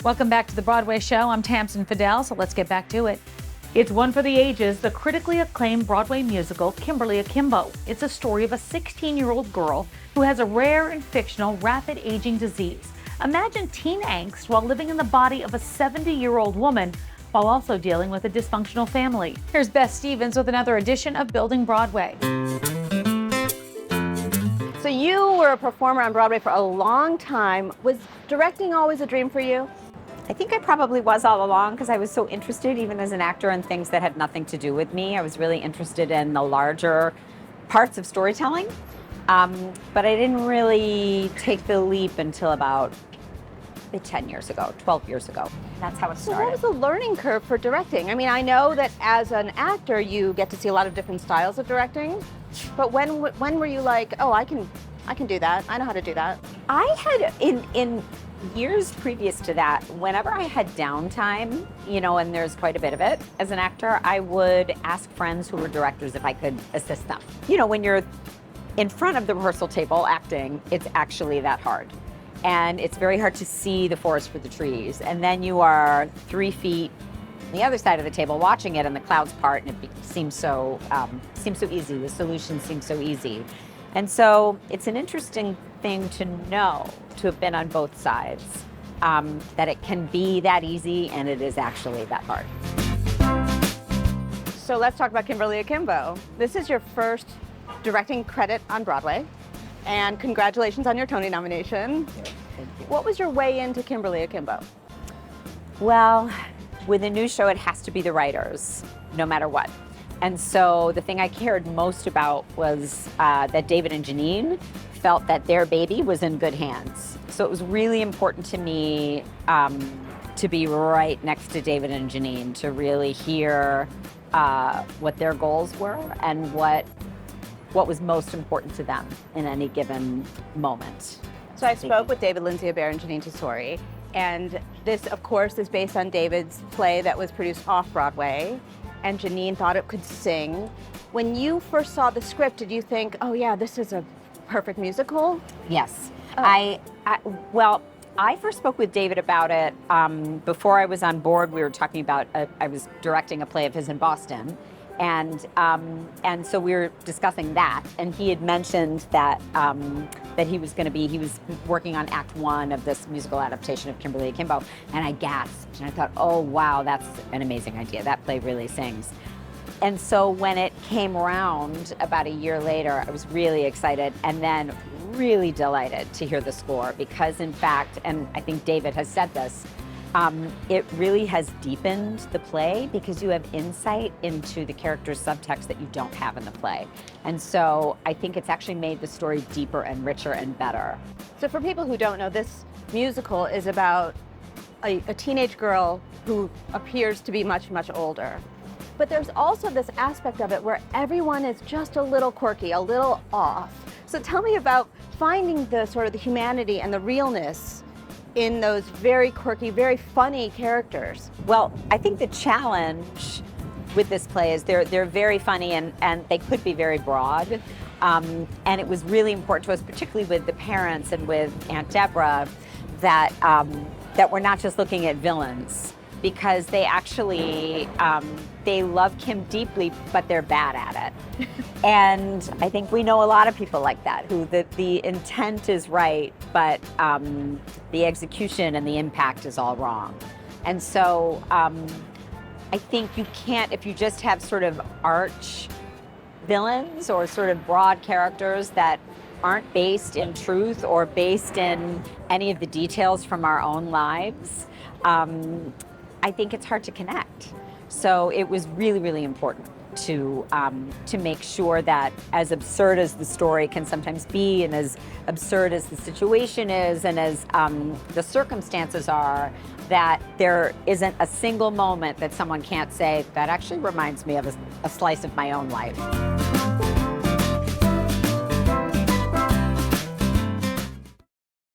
Welcome back to the Broadway show. I'm Tamsin Fidel, so let's get back to it. It's one for the ages, the critically acclaimed Broadway musical, Kimberly Akimbo. It's a story of a 16-year-old girl who has a rare and fictional rapid aging disease. Imagine teen angst while living in the body of a 70-year-old woman while also dealing with a dysfunctional family. Here's Beth Stevens with another edition of Building Broadway. So you were a performer on Broadway for a long time. Was directing always a dream for you? I think I probably was all along because I was so interested, even as an actor, in things that had nothing to do with me. I was really interested in the larger parts of storytelling, but I didn't really take the leap until about 10 years ago, 12 years ago. That's how it started. So what was the learning curve for directing? I mean, I know that as an actor, you get to see a lot of different styles of directing, but when were you like, oh, I can do that. I know how to do that. I had, in years previous to that, whenever I had downtime, and there's quite a bit of it as an actor, I would ask friends who were directors if I could assist them. When you're in front of the rehearsal table acting, it's actually that hard. And it's very hard to see the forest for the trees. And then you are 3 feet on the other side of the table watching it, and the clouds part, and it seems so easy. The solution seems so easy. And so it's an interesting thing to know, to have been on both sides, that it can be that easy and it is actually that hard. So let's talk about Kimberly Akimbo. This is your first directing credit on Broadway, and congratulations on your Tony nomination. Thank you. What was your way into Kimberly Akimbo? Well, with a new show, it has to be the writers, no matter what. And so the thing I cared most about was that David and Janine felt that their baby was in good hands. So it was really important to me to be right next to David and Janine, to really hear what their goals were and what was most important to them in any given moment. So I spoke with David Lindsay-Abaire and Janine Tesori, and this, of course, is based on David's play that was produced off-Broadway, and Janine thought it could sing. When you first saw the script, did you think, oh yeah, this is a perfect musical? Yes. Oh. I first spoke with David about it before I was on board. We were talking about, I was directing a play of his in Boston, and so we were discussing that, and he had mentioned that that he was working on Act 1 of this musical adaptation of Kimberly Akimbo, and I gasped, and I thought, oh wow, that's an amazing idea. That play really sings. And so when it came around about a year later, I was really excited, and then really delighted to hear the score, because in fact, and I think David has said this, it really has deepened the play because you have insight into the character's subtext that you don't have in the play. And so I think it's actually made the story deeper and richer and better. So for people who don't know, this musical is about a teenage girl who appears to be much, much older. But there's also this aspect of it where everyone is just a little quirky, a little off. So tell me about finding the sort of the humanity and the realness in those very quirky, very funny characters. Well, I think the challenge with this play is they're very funny, and they could be very broad. And it was really important to us, particularly with the parents and with Aunt Deborah, that we're not just looking at villains, because they actually, they love Kim deeply, but they're bad at it. And I think we know a lot of people like that, who the intent is right, but the execution and the impact is all wrong. And so I think you can't, if you just have sort of arch villains or sort of broad characters that aren't based in truth or based in any of the details from our own lives, I think it's hard to connect. So it was really, really important to make sure that, as absurd as the story can sometimes be, and as absurd as the situation is, and as the circumstances are, that there isn't a single moment that someone can't say, that actually reminds me of a slice of my own life.